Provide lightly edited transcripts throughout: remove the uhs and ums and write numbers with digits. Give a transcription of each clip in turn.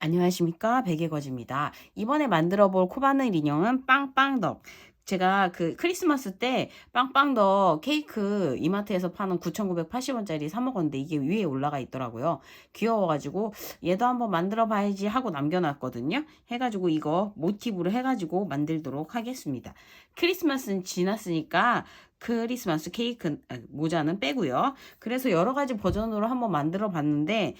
안녕하십니까, 백예거지입니다. 이번에 만들어 볼 코바늘 인형은 빵빵덕. 제가 그 크리스마스 때 빵빵덕 케이크 이마트에서 파는 9,980원짜리 사 먹었는데 이게 위에 올라가 있더라고요. 귀여워가지고 얘도 한번 만들어 봐야지 하고 남겨놨거든요. 해가지고 이거 모티브로 해가지고 만들도록 하겠습니다. 크리스마스는 지났으니까 크리스마스 케이크 모자는 빼고요. 그래서 여러 가지 버전으로 한번 만들어 봤는데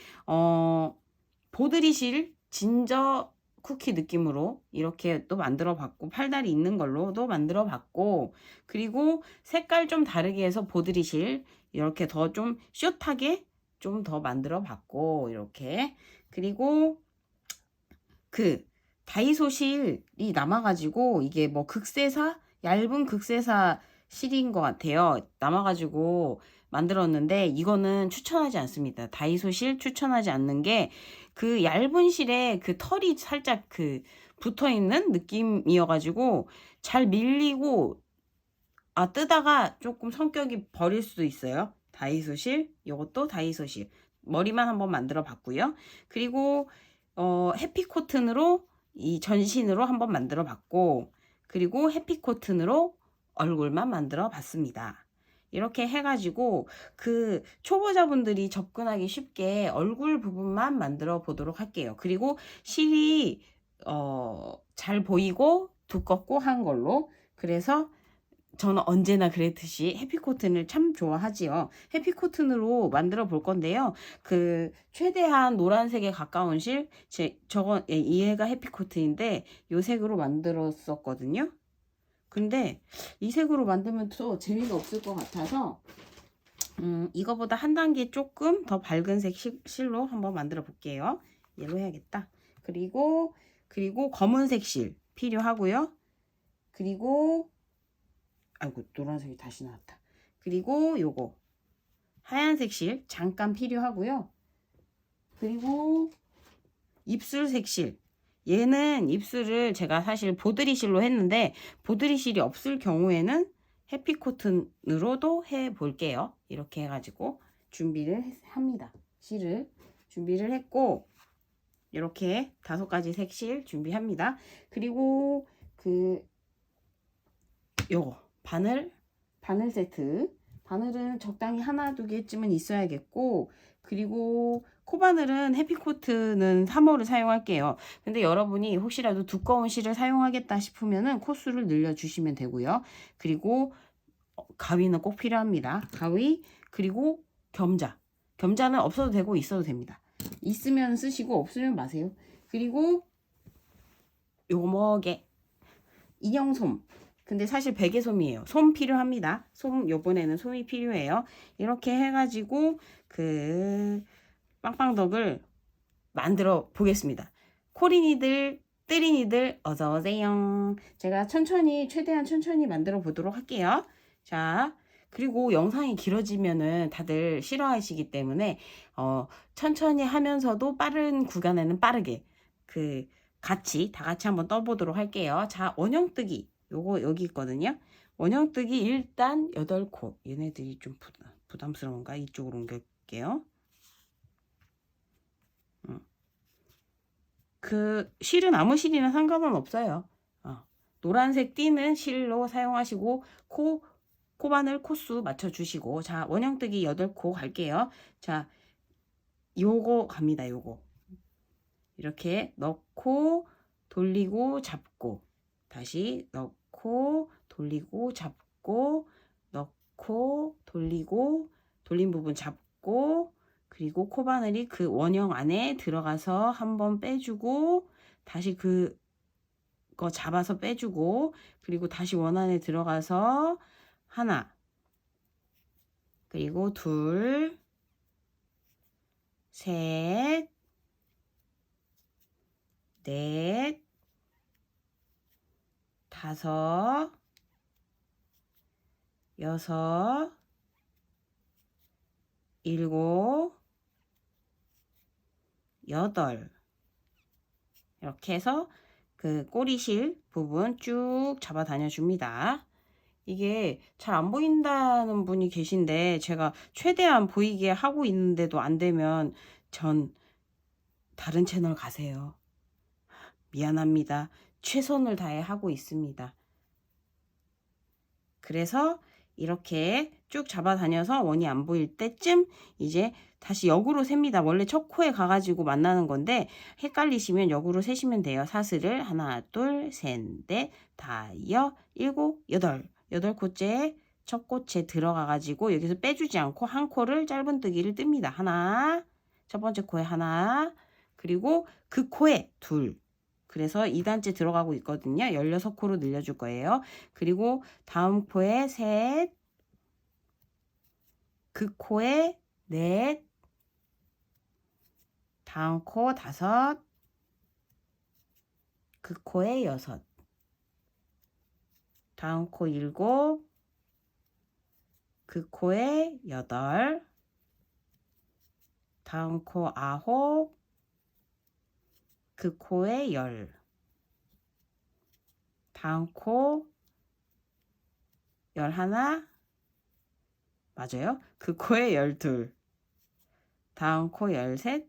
보드리실 진저 쿠키 느낌으로 이렇게 또 만들어 봤고, 팔다리 있는 걸로도 만들어 봤고, 그리고 색깔 좀 다르게 해서 보드리실 이렇게 더 좀 숏하게 좀 더 만들어 봤고, 이렇게. 그리고 그 다이소 실이 남아가지고, 이게 뭐 극세사 얇은 극세사 실인 것 같아요. 남아가지고 만들었는데 이거는 추천하지 않습니다. 다이소 실 추천하지 않는 게, 그 얇은 실에 그 털이 살짝 그 붙어 있는 느낌이어가지고 잘 밀리고, 뜨다가 조금 성격이 버릴 수도 있어요. 다이소 실, 이것도 다이소 실. 머리만 한번 만들어 봤고요. 그리고 해피코튼으로 이 전신으로 한번 만들어 봤고, 그리고 해피코튼으로 얼굴만 만들어 봤습니다. 이렇게 해가지고 그 초보자분들이 접근하기 쉽게 얼굴 부분만 만들어 보도록 할게요. 그리고 실이 잘 보이고 두껍고 한 걸로. 그래서 저는 언제나 그랬듯이 해피코튼을 참 좋아하지요. 해피코튼으로 만들어 볼 건데요. 그 최대한 노란색에 가까운 실, 저거 얘가 해피코튼인데 요 색으로 만들었었거든요. 근데 이 색으로 만들면 또 재미가 없을 것 같아서 이거보다 한 단계 조금 더 밝은 색 실로 한번 만들어 볼게요. 얘로 해야겠다. 그리고 검은색 실 필요하고요. 그리고 아이고, 노란색이 다시 나왔다. 그리고 요거 하얀색 실 잠깐 필요하고요. 그리고 입술 색실, 얘는 입술을 제가 사실 보드리실로 했는데 보드리실이 없을 경우에는 해피코튼으로도 해 볼게요. 이렇게 해가지고 준비를 합니다. 실을 준비를 했고, 이렇게 5가지 색실 준비합니다. 그리고 요거 바늘 세트. 바늘은 적당히 하나 두 개쯤은 있어야겠고, 그리고 코바늘은 해피코트는 3호를 사용할게요. 근데 여러분이 혹시라도 두꺼운 실을 사용하겠다 싶으면은 코수를 늘려 주시면 되고요. 그리고 가위는 꼭 필요합니다. 가위. 그리고 겸자는 없어도 되고 있어도 됩니다. 있으면 쓰시고 없으면 마세요. 그리고 요먹에 인형솜. 근데 사실 베개솜이에요. 솜 필요합니다. 솜, 요번에는 솜이 필요해요. 이렇게 해가지고 그 빵빵덕을 만들어 보겠습니다. 코린이들, 뜨린이들 어서오세요. 제가 최대한 천천히 만들어 보도록 할게요. 자, 그리고 영상이 길어지면은 다들 싫어하시기 때문에 천천히 하면서도 빠른 구간에는 빠르게 다 같이 한번 떠보도록 할게요. 자, 원형뜨기. 요거 여기 있거든요. 원형뜨기 일단 8코. 얘네들이 좀 부담스러운가? 이쪽으로 옮길게요. 그 실은 아무 실이나 상관은 없어요. 노란색 띠는 실로 사용하시고 코바늘 코수 맞춰주시고, 자, 원형뜨기 8코 갈게요. 자, 요거 갑니다. 요거 이렇게 넣고 돌리고 잡고, 다시 넣고 돌리고 잡고, 넣고 돌리고, 돌린 부분 잡고, 그리고 코바늘이 그 원형 안에 들어가서 한번 빼주고, 다시 그거 잡아서 빼주고, 그리고 다시 원 안에 들어가서 하나, 그리고 둘, 셋, 넷, 다섯, 여섯, 일곱, 여덟. 이렇게 해서 그 꼬리실 부분 쭉 잡아 다녀 줍니다. 이게 잘 안 보인다는 분이 계신데, 제가 최대한 보이게 하고 있는데도 안 되면 전 다른 채널 가세요. 미안합니다. 최선을 다해 하고 있습니다. 그래서 이렇게 쭉 잡아다녀서 원이 안 보일 때쯤 이제 다시 역으로 셉니다. 원래 첫 코에 가가지고 만나는 건데 헷갈리시면 역으로 세시면 돼요. 사슬을 하나, 둘, 셋, 넷, 다, 일곱, 여덟. 여덟 코째 첫 코째 들어가가지고 여기서 빼주지 않고 한 코를 짧은뜨기를 뜹니다. 하나, 첫 번째 코에 하나, 그리고 그 코에 둘. 그래서 2단째 들어가고 있거든요. 16코로 늘려줄 거예요. 그리고 다음 코에 셋, 그 코에 넷, 다음 코 다섯, 그 코에 여섯, 다음 코 일곱, 그 코에 여덟, 다음 코 아홉, 그 코에 열, 다음 코 열하나, 맞아요? 그 코에 열둘, 다음 코 열셋,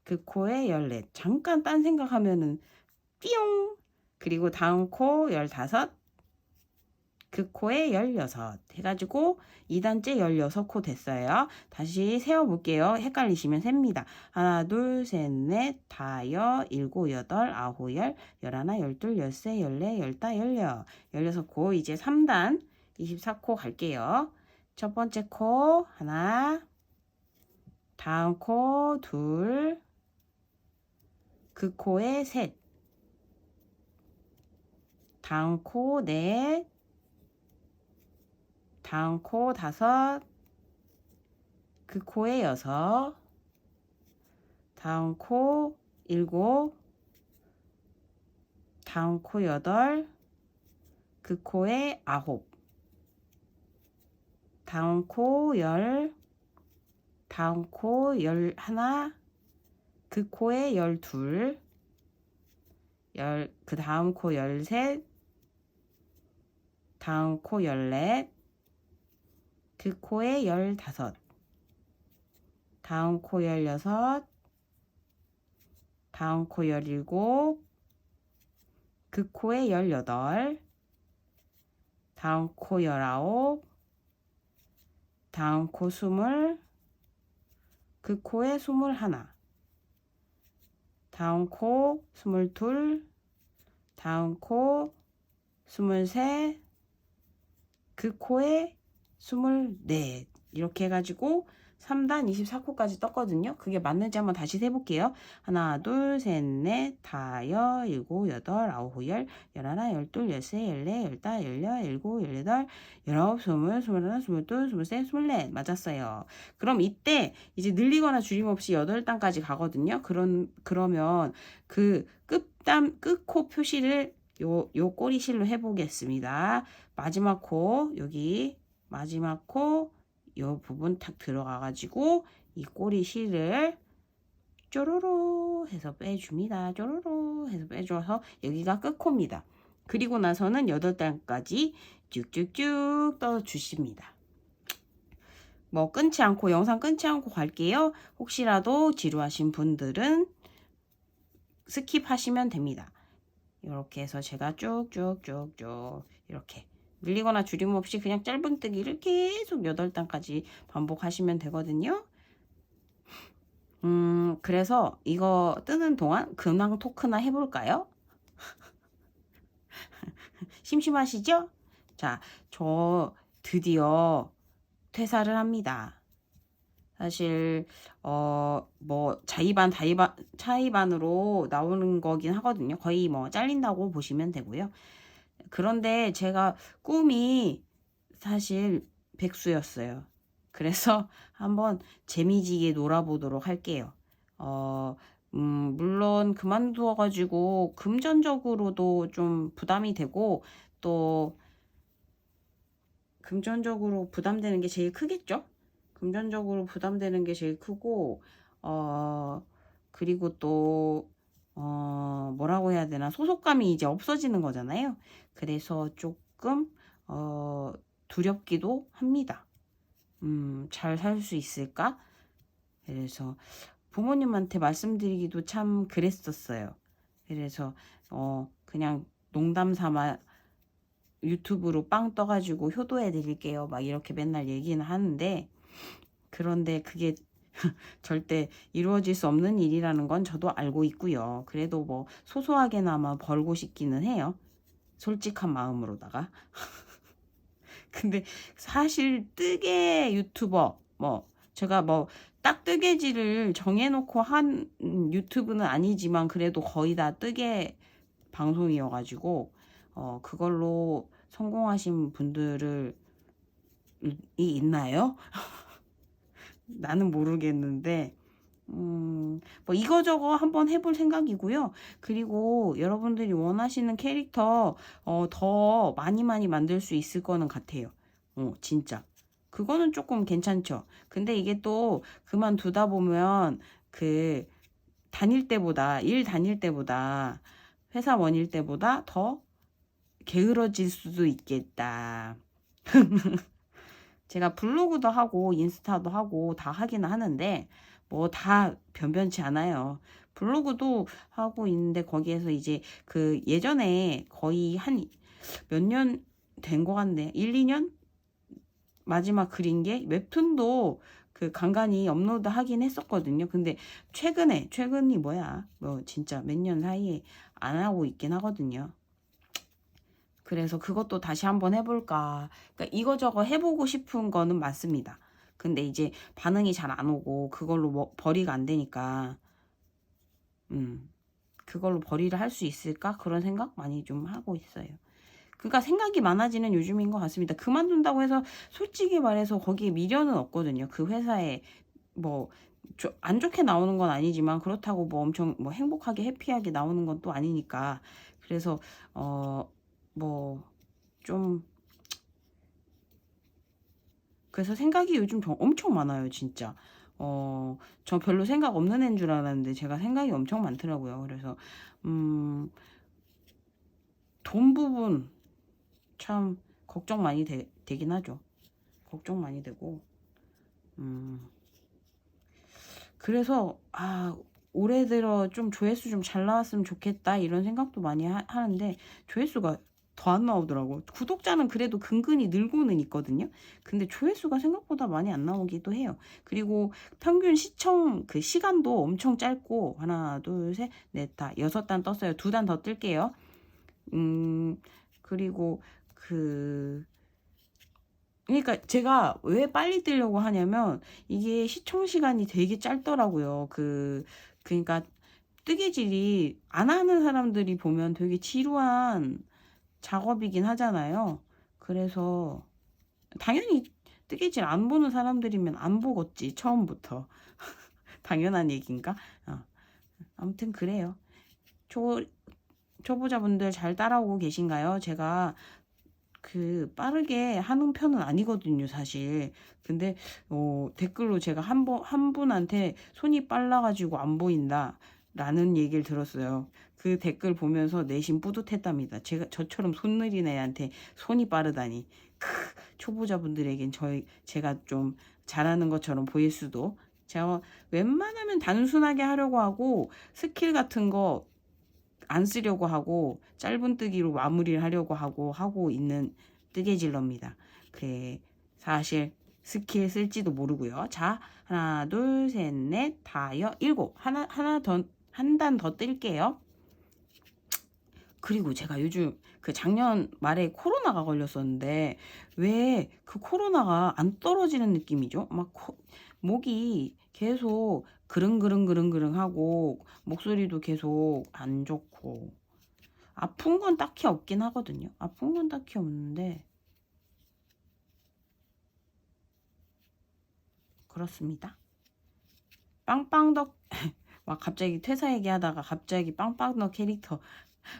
그 코에 열넷. 잠깐 딴 생각하면은 띠용. 그리고 다음 코 열다섯, 그 코에 16 해가지고 2단째 16코 됐어요. 다시 세어볼게요. 헷갈리시면 셉니다. 하나, 둘, 셋, 넷, 다, 일곱, 여덟, 아홉, 열하나, 열둘, 열세, 열네, 열다, 열여. 16코 이제 3단 24코 갈게요. 첫 번째 코 하나, 다음 코 둘, 그 코에 셋, 다음 코 넷, 다음 코 다섯, 그 코에 여섯, 다음 코 일곱, 다음 코 여덟, 그 코에 아홉, 다음 코 열, 다음 코 열 하나, 그 코에 열둘, 그 다음 코 열셋, 다음 코 열넷, 그 코에 열다섯, 다음 코 열여섯, 다음 코 열일곱, 그 코에 열여덟, 다음 코 열아홉, 다음 코 스물, 그 코에 스물하나, 다음 코 스물둘, 다음 코 스물셋, 그 코에 스물넷. 이렇게 해가지고 3단 24코까지 떴거든요. 그게 맞는지 한번 다시 세볼게요. 하나, 둘, 셋, 넷, 다, 일곱, 여덟, 아홉, 열하나, 열둘, 열세, 열네, 열다, 열여, 일곱, 열여덟, 열아홉, 스물, 스물하나, 스물둘, 스물셋, 스물넷. 맞았어요. 그럼 이때 이제 늘리거나 줄임없이 8단까지 가거든요. 그러면 그 끝코 표시를 요 꼬리실로 해보겠습니다. 마지막 코, 여기 마지막 코 요 부분 탁 들어가 가지고 이 꼬리 실을 쪼로로 해서 빼줍니다. 쪼로로 해서 빼줘서 여기가 끝코입니다. 그리고 나서는 8단까지 쭉쭉쭉 떠주십니다. 뭐 끊지 않고 영상 끊지 않고 갈게요. 혹시라도 지루하신 분들은 스킵하시면 됩니다. 이렇게 해서 제가 쭉쭉쭉쭉 이렇게 늘리거나 줄임없이 그냥 짧은뜨기를 계속 8단까지 반복하시면 되거든요. 그래서 이거 뜨는 동안 근황 토크나 해볼까요? 심심하시죠? 자, 저 드디어 퇴사를 합니다. 사실 뭐 차이반으로 나오는 거긴 하거든요. 거의 뭐 잘린다고 보시면 되고요. 그런데 제가 꿈이 사실 백수였어요. 그래서 한번 재미지게 놀아보도록 할게요. 물론 그만두어가지고 금전적으로도 좀 부담이 되고 또 금전적으로 부담되는 게 제일 크겠죠? 금전적으로 부담되는 게 제일 크고 그리고 또 뭐라고 해야 되나 소속감이 이제 없어지는 거잖아요. 그래서 조금 두렵기도 합니다. 잘 살 수 있을까? 그래서 부모님한테 말씀드리기도 참 그랬었어요. 그래서 그냥 농담 삼아 유튜브로 빵 떠가지고 효도해 드릴게요. 막 이렇게 맨날 얘기는 하는데, 그런데 그게 절대 이루어질 수 없는 일이라는 건 저도 알고 있고요. 그래도 뭐 소소하게나마 벌고 싶기는 해요. 솔직한 마음으로다가. 근데 사실 뜨개 유튜버, 뭐 제가 뭐 딱 뜨개질을 정해놓고 한 유튜브는 아니지만 그래도 거의 다 뜨개 방송이어가지고 그걸로 성공하신 분들을 이 있나요? 나는 모르겠는데 뭐 이거저거 한번 해볼 생각이고요. 그리고 여러분들이 원하시는 캐릭터 더 많이 만들 수 있을 거는 같아요. 진짜. 그거는 조금 괜찮죠. 근데 이게 또 그만두다 보면 그 일 다닐 때보다 회사원일 때보다 더 게으러질 수도 있겠다. 제가 블로그도 하고 인스타도 하고 다 하기는 하는데 뭐 다 변변치 않아요. 블로그도 하고 있는데 거기에서 이제 그 예전에 거의 한 몇 년 된 것 같네. 1, 2년? 마지막 그린 게 웹툰도 그 간간히 업로드 하긴 했었거든요. 근데 최근이 뭐야? 뭐 진짜 몇 년 사이에 안 하고 있긴 하거든요. 그래서 그것도 다시 한번 해볼까. 그러니까 이거저거 해보고 싶은 거는 맞습니다. 근데 이제 반응이 잘 안 오고 그걸로 뭐 벌이가 안 되니까, 그걸로 벌이를 할 수 있을까? 그런 생각 많이 좀 하고 있어요. 그러니까 생각이 많아지는 요즘인 것 같습니다. 그만둔다고 해서 솔직히 말해서 거기에 미련은 없거든요. 그 회사에 뭐 안 좋게 나오는 건 아니지만 그렇다고 뭐 엄청 뭐 행복하게 해피하게 나오는 건 또 아니니까. 그래서 뭐 좀 그래서 생각이 요즘 엄청 많아요, 진짜. 저 별로 생각 없는 애인 줄 알았는데 제가 생각이 엄청 많더라고요. 그래서 돈 부분 참 걱정 많이 되긴 하죠. 걱정 많이 되고. 음, 그래서 올해 들어 좀 조회수 좀 잘 나왔으면 좋겠다 이런 생각도 많이 하는데 조회수가 더 안 나오더라고. 구독자는 그래도 근근히 늘고는 있거든요. 근데 조회수가 생각보다 많이 안 나오기도 해요. 그리고 평균 시청 그 시간도 엄청 짧고 하나, 둘, 셋, 넷, 다 6단 떴어요. 2단 더 뜰게요. 그리고 그러니까 제가 왜 빨리 뜨려고 하냐면 이게 시청 시간이 되게 짧더라고요. 그러니까 뜨개질이 안 하는 사람들이 보면 되게 지루한 작업이긴 하잖아요. 그래서 당연히 뜨개질 안 보는 사람들이면 안 보겠지, 처음부터. 당연한 얘기인가? 아무튼 그래요. 초보자분들 잘 따라오고 계신가요? 제가 빠르게 하는 편은 아니거든요, 사실. 근데 댓글로 제가 한 분한테 손이 빨라가지고 안 보인다 라는 얘기를 들었어요. 그 댓글 보면서 내심 뿌듯했답니다. 저처럼 손 느린 애한테 손이 빠르다니. 초보자분들에겐 제가 좀 잘하는 것처럼 보일 수도. 제가 웬만하면 단순하게 하려고 하고 스킬 같은 거 안 쓰려고 하고 짧은뜨기로 마무리를 하고 있는 뜨개질러입니다. 그래, 사실 스킬 쓸지도 모르고요. 자, 하나, 둘, 셋, 넷, 다여, 일곱. 한 단 더 뜰게요. 그리고 제가 요즘 작년 말에 코로나가 걸렸었는데 왜 그 코로나가 안 떨어지는 느낌이죠? 막 목이 계속 그릉그릉 하고 목소리도 계속 안 좋고 아픈 건 딱히 없긴 하거든요. 아픈 건 딱히 없는데 그렇습니다. 빵빵덕 막 갑자기 퇴사 얘기하다가 갑자기 빵빵덕 캐릭터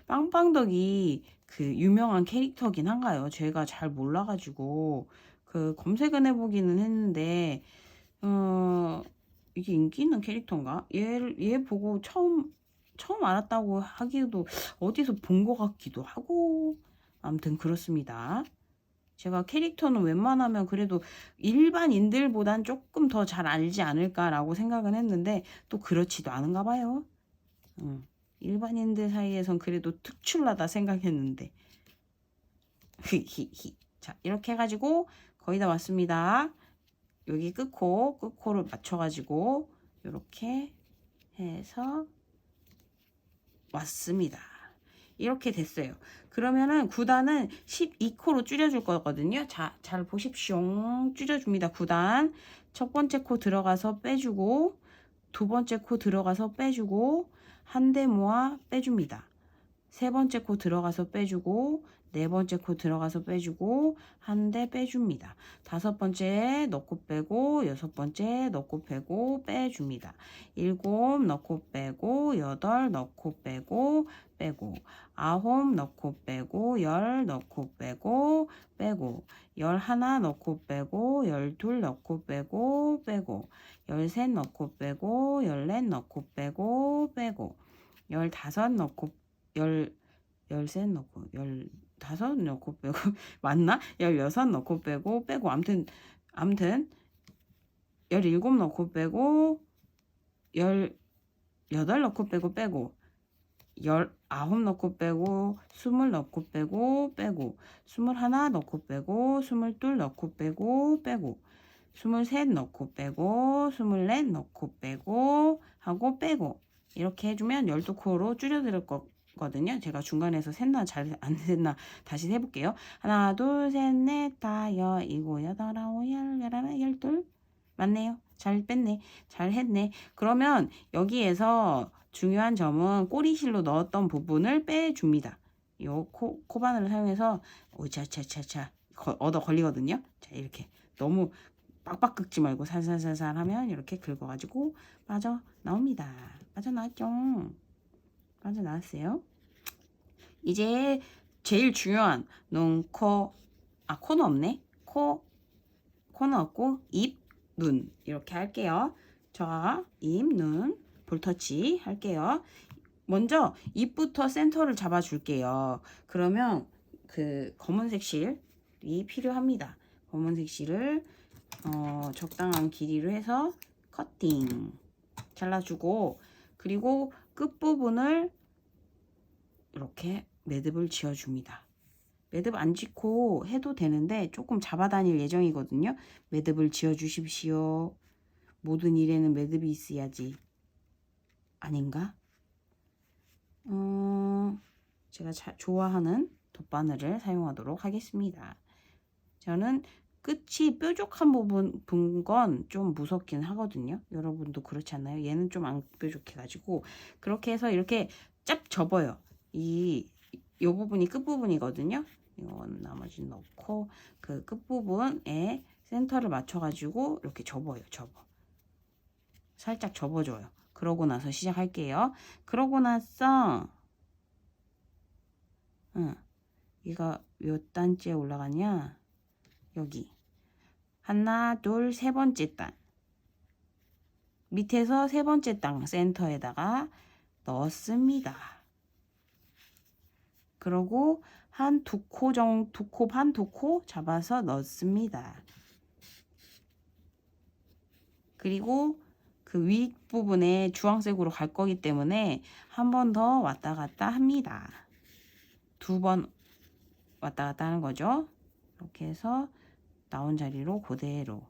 빵빵덕이 유명한 캐릭터긴 한가요? 제가 잘 몰라가지고 검색은 해보기는 했는데 이게 인기 있는 캐릭터인가? 얘 보고 처음 알았다고 하기도 어디서 본 것 같기도 하고 아무튼 그렇습니다. 제가 캐릭터는 웬만하면 그래도 일반인들보단 조금 더 잘 알지 않을까라고 생각은 했는데 또 그렇지도 않은가 봐요. 일반인들 사이에선 그래도 특출나다 생각했는데. 자, 이렇게 해가지고 거의 다 왔습니다. 여기 끝코를 맞춰가지고 이렇게 해서 왔습니다. 이렇게 됐어요. 그러면은 9단은 12코로 줄여줄 거거든요. 자, 잘 보십시오. 줄여줍니다. 9단. 첫 번째 코 들어가서 빼주고, 두 번째 코 들어가서 빼주고, 한 대 모아 빼줍니다. 세 번째 코 들어가서 빼주고, 네 번째 코 들어가서 빼주고, 한 대 빼줍니다. 다섯 번째 넣고 빼고, 여섯 번째 넣고 빼고, 빼줍니다. 일곱 넣고 빼고, 여덟 넣고 빼고, 빼고, 아홉 넣고 빼고, 열 넣고 빼고, 빼고, 열하나 넣고 빼고, 열둘 넣고 빼고, 빼고, 열셋 넣고 빼고, 열넷 넣고 빼고, 빼고, 열다섯 넣고 열셋 넣고 열다섯 넣고 빼고 맞나? 열여섯 넣고 빼고 암튼 열일곱 넣고 빼고 열여덟 넣고 빼고 열아홉 넣고 빼고 스물 넣고 빼고 스물하나 넣고 빼고 스물둘 넣고 빼고 스물셋 넣고 빼고 스물넷 넣고 빼고 하고 빼고 이렇게 해주면 12코로 줄여드릴 거거든요. 제가 중간에서 셋나 잘 안 셋나 다시 해볼게요. 하나 둘 셋 넷 다 일곱 여덟 아홉 열 열하나 열둘 맞네요. 잘 뺐네. 잘 했네. 그러면 여기에서 중요한 점은 꼬리실로 넣었던 부분을 빼줍니다. 요 코바늘을 사용해서 오차차차차 얻어 걸리거든요. 자, 이렇게 너무 빡빡 긁지 말고 살살살살 하면 이렇게 긁어가지고 빠져나옵니다. 빠져나왔죠? 빠져나왔어요. 이제 제일 중요한 눈, 코는 없네. 코는 없고 입, 눈 이렇게 할게요. 자, 입, 눈, 볼터치 할게요. 먼저 입부터 센터를 잡아 줄게요. 그러면 그 검은색 실이 필요합니다. 검은색 실을 적당한 길이로 해서 커팅 잘라주고, 그리고 끝부분을 이렇게 매듭을 지어줍니다. 매듭 안 짓고 해도 되는데 조금 잡아다닐 예정이거든요. 매듭을 지어주십시오. 모든 일에는 매듭이 있어야지. 아닌가? 제가 좋아하는 덧바늘을 사용하도록 하겠습니다. 저는 끝이 뾰족한 부분 건 좀 무섭긴 하거든요. 여러분도 그렇지 않나요? 얘는 좀 안 뾰족해가지고 그렇게 해서 이렇게 짭 접어요. 이 부분이 끝부분이거든요. 이건 나머지 넣고 그 끝부분에 센터를 맞춰가지고 이렇게 접어요. 살짝 접어줘요. 그러고 나서 시작할게요. 그러고 나서 얘가 몇 단째 올라가냐? 여기 하나 둘 세 번째 단 밑에서 세 번째 단 센터에다가 넣었습니다. 그러고 한 두 코 반 잡아서 넣습니다. 그리고 그 윗부분에 주황색으로 갈 거기 때문에 한 번 더 왔다 갔다 합니다. 두 번 왔다 갔다 하는 거죠. 이렇게 해서 나온 자리로 그대로.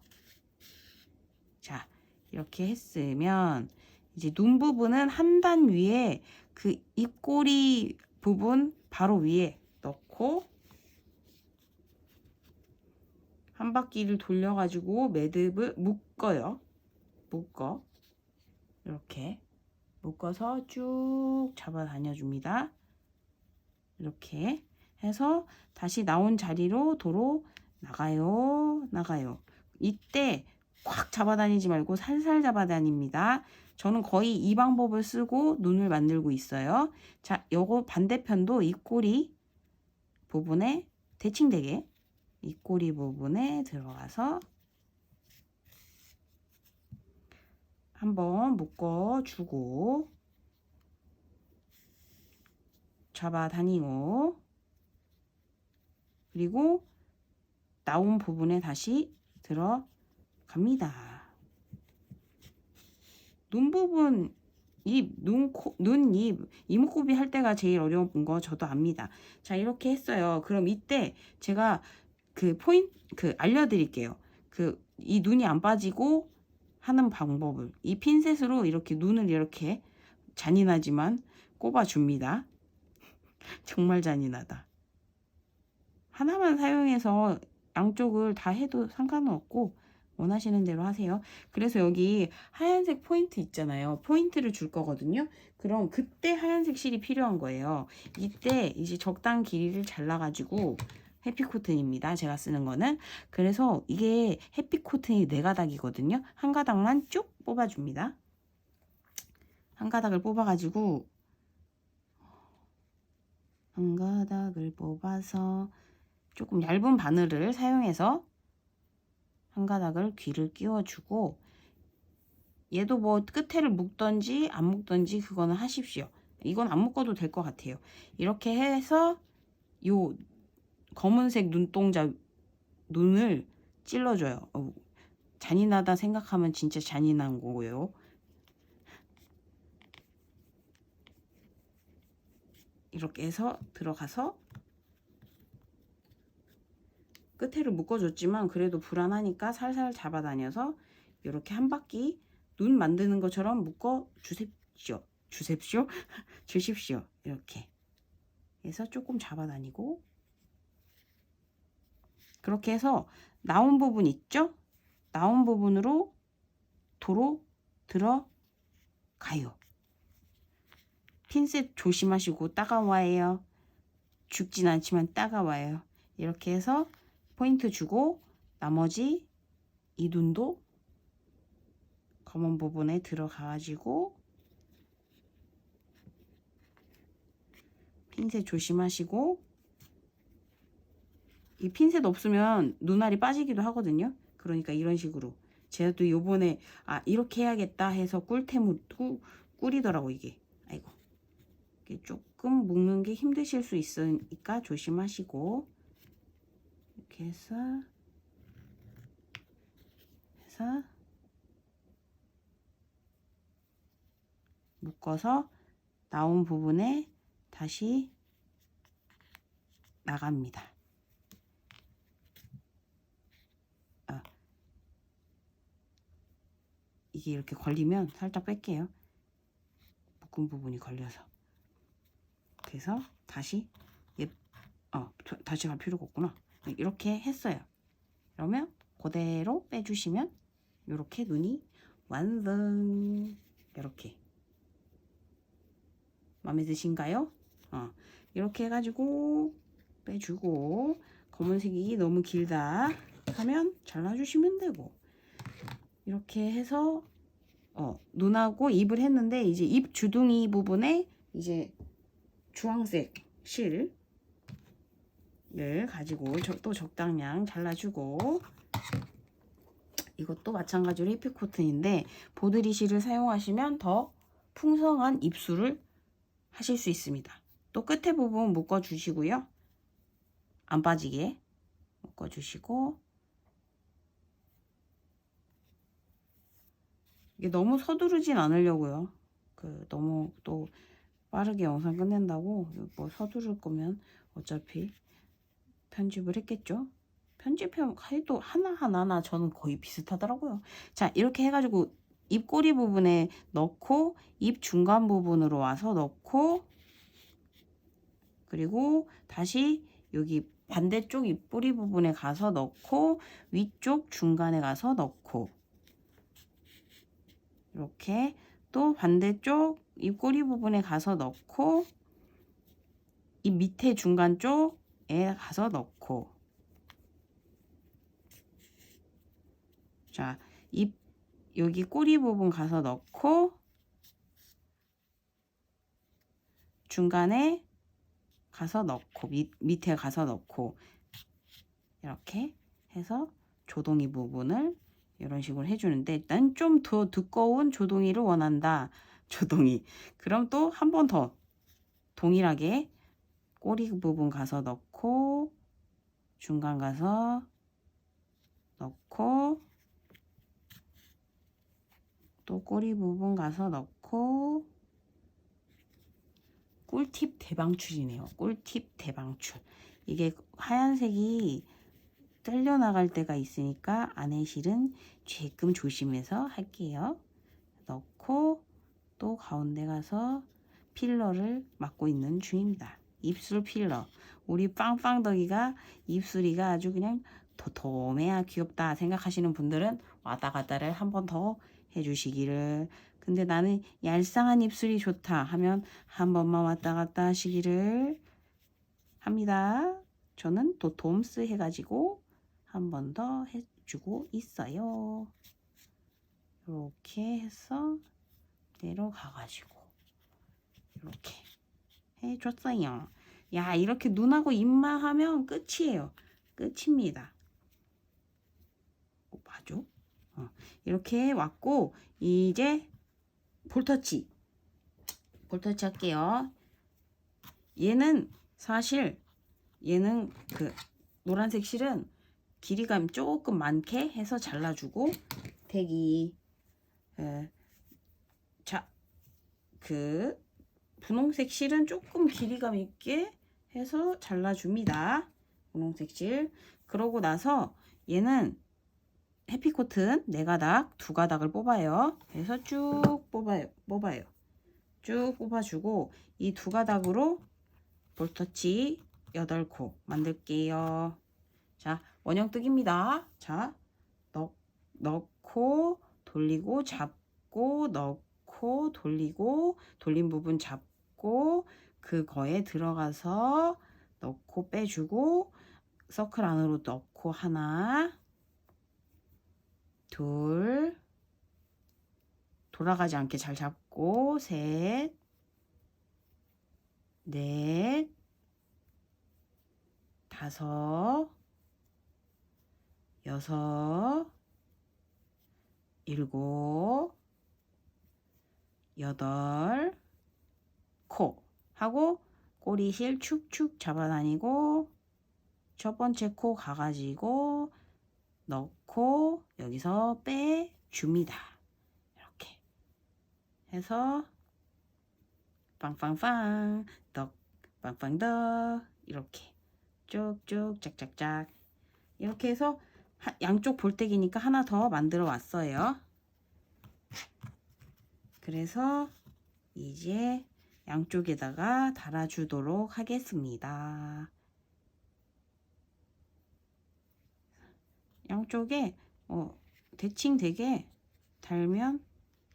자, 이렇게 했으면 이제 눈 부분은 한 단 위에 그 입꼬리 부분 바로 위에 넣고 한 바퀴를 돌려가지고 매듭을 묶어요. 이렇게 묶어서 쭉 잡아 다녀줍니다. 이렇게 해서 다시 나온 자리로 도로 나가요. 이때 꽉 잡아다니지 말고 살살 잡아다닙니다. 저는 거의 이 방법을 쓰고 눈을 만들고 있어요. 자, 요거 반대편도 입꼬리 부분에 대칭되게 입꼬리 부분에 들어가서 한번 묶어주고 잡아다니고, 그리고 나온 부분에 다시 들어갑니다. 눈 부분, 입, 눈, 입, 이목구비 할 때가 제일 어려운 거 저도 압니다. 자, 이렇게 했어요. 그럼 이때 제가 알려드릴게요. 이 눈이 안 빠지고 하는 방법을. 이 핀셋으로 이렇게 눈을 이렇게 잔인하지만 꼽아줍니다. 정말 잔인하다. 하나만 사용해서 양쪽을 다 해도 상관은 없고 원하시는 대로 하세요. 그래서 여기 하얀색 포인트 있잖아요. 포인트를 줄 거거든요. 그럼 그때 하얀색 실이 필요한 거예요. 이때 이제 적당 길이를 잘라가지고 해피코튼입니다. 제가 쓰는 거는. 그래서 이게 해피코튼이 4가닥이거든요. 한 가닥만 쭉 뽑아줍니다. 한 가닥을 뽑아가지고 한 가닥을 뽑아서 조금 얇은 바늘을 사용해서 한 가닥을 귀를 끼워주고, 얘도 뭐 끝에를 묶던지 안 묶던지 그거는 하십시오. 이건 안 묶어도 될 것 같아요. 이렇게 해서 요 검은색 눈동자 눈을 찔러줘요. 잔인하다 생각하면 진짜 잔인한 거고요. 이렇게 해서 들어가서 끝에를 묶어줬지만 그래도 불안하니까 살살 잡아다녀서 이렇게 한 바퀴 눈 만드는 것처럼 묶어 주십시오. 주십시오. 이렇게 해서 조금 잡아다니고, 그렇게 해서 나온 부분 있죠? 나온 부분으로 도로 들어가요. 핀셋 조심하시고 따가워요. 죽진 않지만 따가워요. 이렇게 해서 포인트 주고 나머지 이 눈도 검은 부분에 들어가가지고 핀셋 조심하시고, 이 핀셋 없으면 눈알이 빠지기도 하거든요. 그러니까 이런 식으로 제가 또 요번에 이렇게 해야겠다 해서 꿀템을 꿀이더라고 이게. 아이고, 이게 조금 묶는 게 힘드실 수 있으니까 조심하시고, 이렇게 해서 묶어서 나온 부분에 다시 나갑니다. 이게 이렇게 걸리면 살짝 뺄게요. 묶은 부분이 걸려서. 그래서 다시 다시 갈 필요가 없구나. 이렇게 했어요. 그러면 그대로 빼주시면 이렇게 눈이 완성. 이렇게 마음에 드신가요? 이렇게 해가지고 빼주고, 검은색이 너무 길다 하면 잘라주시면 되고, 이렇게 해서 눈하고 입을 했는데, 이제 입 주둥이 부분에 이제 주황색 실을 가지고 또 적당량 잘라주고, 이것도 마찬가지로 해피코튼인데 보드리 실을 사용하시면 더 풍성한 입술을 하실 수 있습니다. 또 끝에 부분 묶어주시고요. 안 빠지게 묶어주시고, 이게 너무 서두르진 않으려고요. 너무 또 빠르게 영상 끝낸다고 뭐 서두를 거면 어차피 편집을 했겠죠. 편집해도 하나하나 저는 거의 비슷하더라고요. 자, 이렇게 해가지고 입꼬리 부분에 넣고, 입 중간 부분으로 와서 넣고, 그리고 다시 여기 반대쪽 입꼬리 부분에 가서 넣고, 위쪽 중간에 가서 넣고, 이렇게 또 반대쪽 입꼬리 부분에 가서 넣고, 이 밑에 중간 쪽에 가서 넣고, 자, 여기 꼬리 부분 가서 넣고, 중간에 가서 넣고, 밑에 가서 넣고, 이렇게 해서 조동이 부분을 이런 식으로 해주는데, 난 좀 더 두꺼운 조동이를 원한다. 조동이. 그럼 또 한 번 더 동일하게 꼬리 부분 가서 넣고, 중간 가서 넣고 또 꼬리 부분 가서 넣고 꿀팁 대방출이네요. 꿀팁 대방출. 이게 하얀색이 잘려 나갈 때가 있으니까 안에 실은 조금 조심해서 할게요. 넣고 또 가운데 가서 필러를 맡고 있는 중입니다. 입술 필러. 우리 빵빵덕이가 입술이가 아주 그냥 도톰해야 귀엽다 생각하시는 분들은 왔다 갔다를 한 번 더 해주시기를. 근데 나는 얄쌍한 입술이 좋다 하면 한 번만 왔다 갔다 하시기를 합니다. 저는 도톰스 해가지고 한 번 더 해주고 있어요. 이렇게 해서 내려가가지고 이렇게 해줬어요. 야, 이렇게 눈하고 입만 하면 끝이에요. 끝입니다. 봐줘. 이렇게 왔고 이제 볼터치 할게요. 얘는 사실 얘는 그 노란색 실은 길이감 조금 많게 해서 잘라주고 대기 자, 그 분홍색 실은 조금 길이감 있게 해서 잘라줍니다. 분홍색 실. 그러고 나서 얘는 해피코튼 4가닥, 2가닥을 뽑아요. 그래서 쭉 뽑아요. 쭉 뽑아주고 이 2가닥으로 볼터치 8코 만들게요. 자, 원형뜨기입니다. 자, 넣고 돌리고 잡고 넣고 돌리고 돌린 부분 잡고 그거에 들어가서 넣고 빼주고 서클 안으로 넣고 하나 둘 돌아가지 않게 잘 잡고 셋 넷 다섯 여섯 일곱 여덟 코 하고 꼬리실 축축 잡아다니고 첫 번째 코 가가지고 넣고 여기서 빼줍니다. 이렇게 해서 빵빵빵 덕 빵빵덕 이렇게 쭉쭉 짝짝짝 이렇게 해서 양쪽 볼때기니까 하나 더 만들어 왔어요. 그래서 이제 양쪽에다가 달아주도록 하겠습니다. 양쪽에 대칭 되게 달면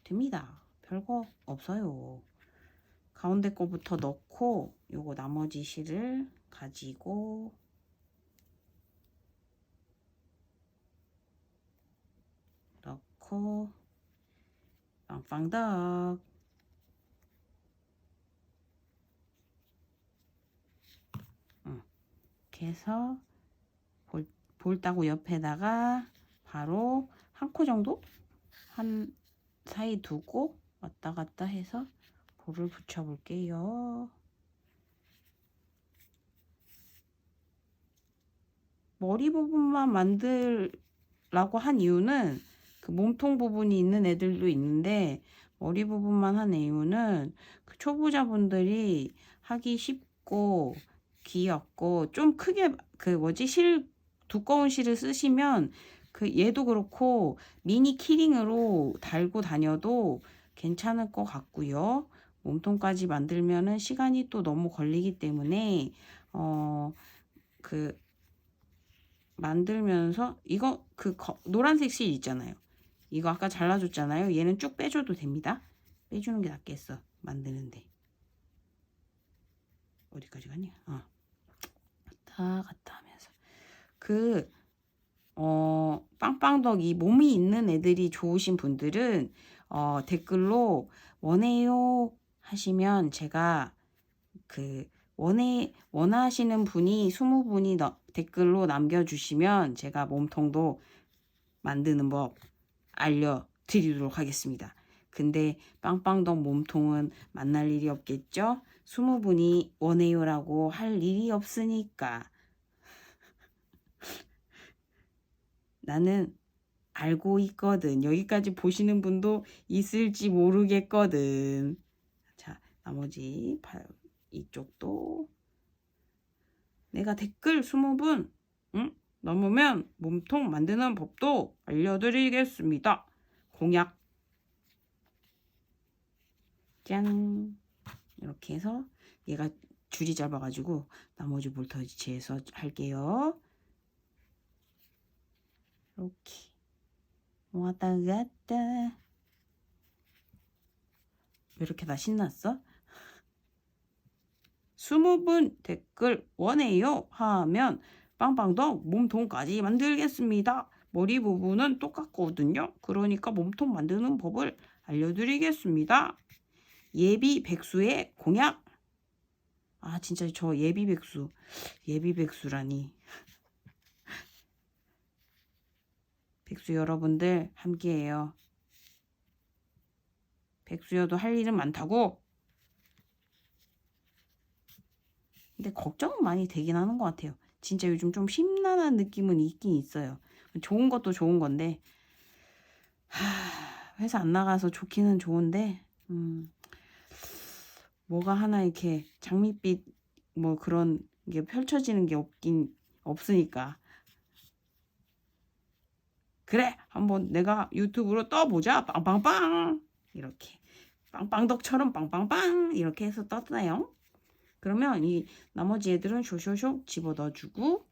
됩니다. 별거 없어요. 가운데 거부터 넣고 요거 나머지 실을 가지고 넣고 빵빵덕 이렇게 해서 볼따구 옆에다가 바로 한 코 정도 한 사이 두고 왔다 갔다 해서 볼을 붙여 볼게요. 머리 부분만 만들라고 한 이유는 그 몸통 부분이 있는 애들도 있는데 머리 부분만 한 이유는 그 초보자분들이 하기 쉽고 귀엽고 좀 크게 실 두꺼운 실을 쓰시면 그 얘도 그렇고 미니 키링으로 달고 다녀도 괜찮을 것 같고요. 몸통까지 만들면은 시간이 또 너무 걸리기 때문에 만들면서 이거 노란색 실 있잖아요. 이거 아까 잘라줬잖아요. 얘는 쭉 빼줘도 됩니다. 빼주는 게 낫겠어. 만드는데. 어디까지 갔냐? 갔다 갔다 하면서 빵빵덕 이 몸이 있는 애들이 좋으신 분들은 댓글로 원해요 하시면 제가 원하시는 분이 20분이 댓글로 남겨주시면 제가 몸통도 만드는 법 알려드리도록 하겠습니다. 근데 빵빵덕 몸통은 만날 일이 없겠죠? 20분이 원해요라고 할 일이 없으니까 나는 알고 있거든. 여기까지 보시는 분도 있을지 모르겠거든. 자, 나머지 이쪽도 내가 댓글 20분 넘으면 몸통 만드는 법도 알려드리겠습니다. 공약. 짠. 이렇게 해서 얘가 줄이 짧아가지고 나머지 볼터치해서 할게요. 이렇게 왔다 갔다. 왜 이렇게 나 신났어? 20분 댓글 원해요 하면 빵빵덕 몸통까지 만들겠습니다. 머리 부분은 똑같거든요. 그러니까 몸통 만드는 법을 알려드리겠습니다. 예비 백수의 공약. 아 진짜 저 예비 백수라니. 백수 여러분들 함께해요. 백수여도 할 일은 많다고. 근데 걱정은 많이 되긴 하는 것 같아요. 진짜 요즘 좀 심란한 느낌은 있긴 있어요. 좋은 것도 좋은 건데 회사 안 나가서 좋기는 좋은데 뭐가 하나 이렇게 장밋빛 뭐 그런 게 펼쳐지는 게 없으니까. 그래 한번 내가 유튜브로 떠보자. 빵빵빵 이렇게 빵빵덕처럼 빵빵빵 이렇게 해서 떴나요? 그러면 이 나머지 애들은 쇼쇼쇼 집어넣어주고,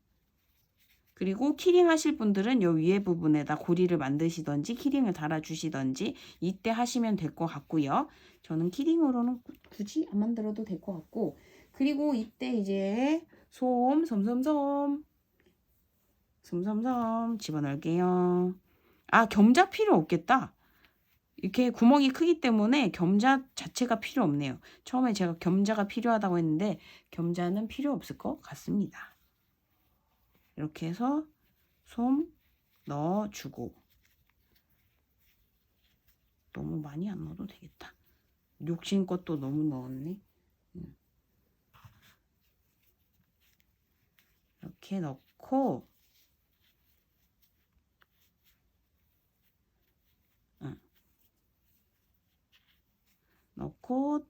그리고 키링 하실 분들은 요 위에 부분에다 고리를 만드시던지 키링을 달아주시던지 이때 하시면 될 것 같고요. 저는 키링으로는 굳이 안 만들어도 될 것 같고, 그리고 이때 이제 솜 집어넣을게요. 아 겸자 필요 없겠다. 이렇게 구멍이 크기 때문에 겸자 자체가 필요 없네요. 처음에 제가 겸자가 필요하다고 했는데 겸자는 필요 없을 것 같습니다. 이렇게 해서 솜 넣어주고, 너무 많이 안 넣어도 되겠다. 욕심껏 또 너무 넣었네. 이렇게 넣고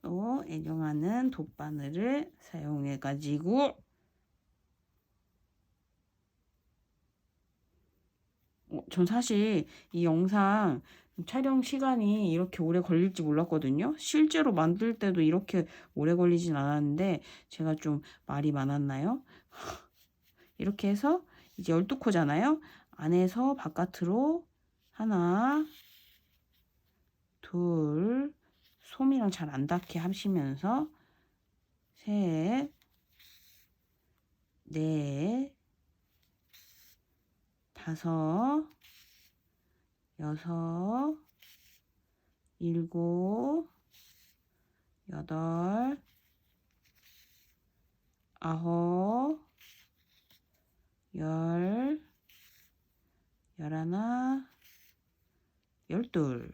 또 애용하는 돗바늘을 사용해 가지고 전 사실 이 영상 촬영 시간이 이렇게 오래 걸릴지 몰랐거든요. 실제로 만들 때도 이렇게 오래 걸리진 않았는데 제가 좀 말이 많았나요? 이렇게 해서 이제 12코잖아요. 안에서 바깥으로 하나, 둘, 솜이랑 잘 안 닿게 하시면서 셋, 넷, 다섯, 여섯, 일곱, 여덟, 아홉, 열, 열하나, 열둘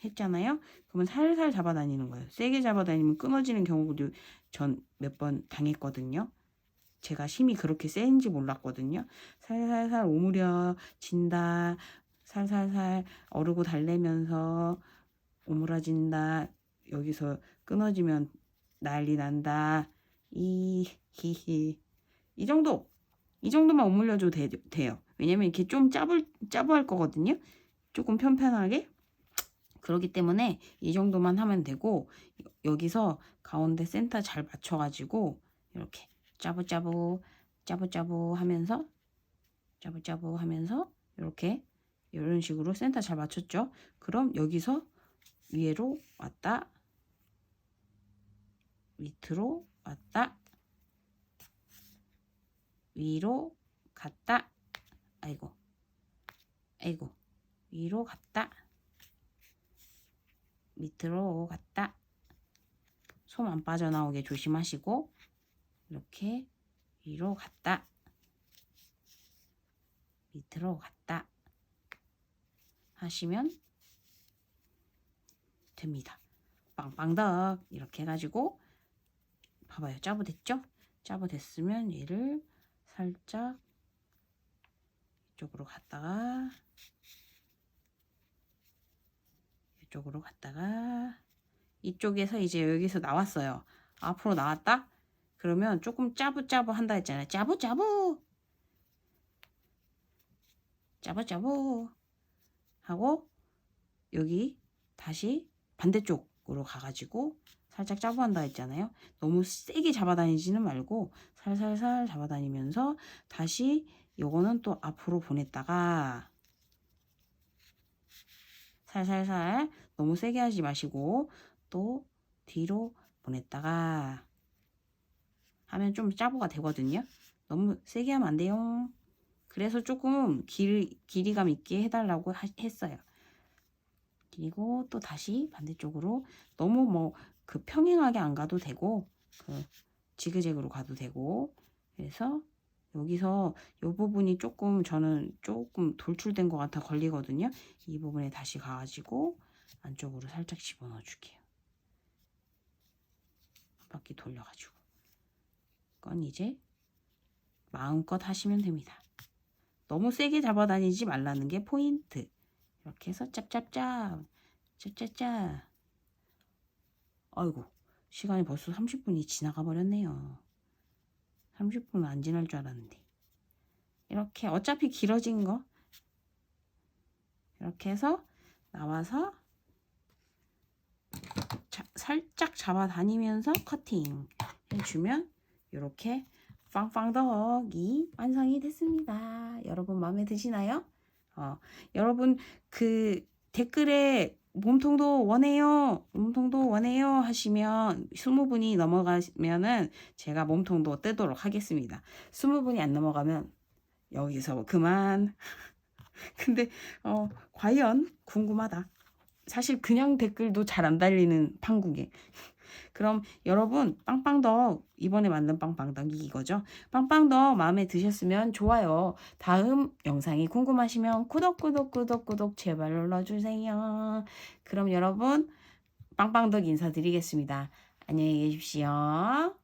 했잖아요. 그러면 살살 잡아다니는 거예요. 세게 잡아다니면 끊어지는 경우도 전 몇 번 당했거든요. 제가 힘이 그렇게 센지 몰랐거든요. 살살살 오므려진다. 살살살 어르고 달래면서 오므라진다. 여기서 끊어지면 난리 난다. 히히. 이 정도만 오므려줘도 돼요. 왜냐면 이렇게 좀 짜부할 거거든요. 조금 편편하게. 그렇기 때문에 이 정도만 하면 되고, 여기서 가운데 센터 잘 맞춰가지고 이렇게 짜부짜부 하면서 이렇게 이런 식으로 센터 잘 맞췄죠. 그럼 여기서 위로 왔다, 밑으로 왔다, 위로 갔다, 아이고 위로 갔다, 밑으로 갔다. 솜 안 빠져나오게 조심하시고 이렇게 위로 갔다, 밑으로 갔다 하시면 됩니다. 빵빵덕 이렇게 해가지고 봐봐요. 짜부 됐죠? 짜부 됐으면 얘를 살짝 이쪽으로 갔다가 이쪽으로 갔다가 이쪽에서 이제 여기서 나왔어요. 앞으로 나왔다? 그러면 조금 짜부짜부 한다 했잖아요. 짜부짜부 짜부짜부 하고 여기 다시 반대쪽으로 가가지고 살짝 짜부한다 했잖아요. 너무 세게 잡아다니지는 말고 살살살 잡아다니면서 다시 요거는 또 앞으로 보냈다가 살살살 너무 세게 하지 마시고 또 뒤로 보냈다가 하면 좀 짜부가 되거든요. 너무 세게 하면 안 돼요. 그래서 조금 길이감 있게 해달라고 했어요. 그리고 또 다시 반대쪽으로 너무 뭐 그 평행하게 안 가도 되고 그 지그재그로 가도 되고 그래서 여기서 이 부분이 조금 저는 조금 돌출된 것 같아 걸리거든요. 이 부분에 다시 가가지고 안쪽으로 살짝 집어넣어 줄게요. 한 바퀴 돌려가지고 그건 이제 마음껏 하시면 됩니다. 너무 세게 잡아다니지 말라는 게 포인트. 이렇게 해서 짭짭짭 짭짭짭. 아이고 시간이 벌써 30분이 지나가 버렸네요. 30분 안 지날 줄 알았는데 이렇게 어차피 길어진 거 이렇게 해서 나와서 살짝 잡아다니면서 커팅 해주면 이렇게 빵빵덕이 완성이 됐습니다. 여러분 마음에 드시나요? 여러분 그 댓글에 몸통도 원해요 하시면 20분이 넘어가면은 제가 몸통도 뜨도록 하겠습니다. 20분이 안 넘어가면 여기서 그만. 근데 과연 궁금하다. 사실 그냥 댓글도 잘 안 달리는 판국에. 그럼 여러분 빵빵덕 이번에 만든 빵빵덕이 이거죠. 빵빵덕 마음에 드셨으면 좋아요. 다음 영상이 궁금하시면 구독 제발 눌러주세요. 그럼 여러분 빵빵덕 인사드리겠습니다. 안녕히 계십시오.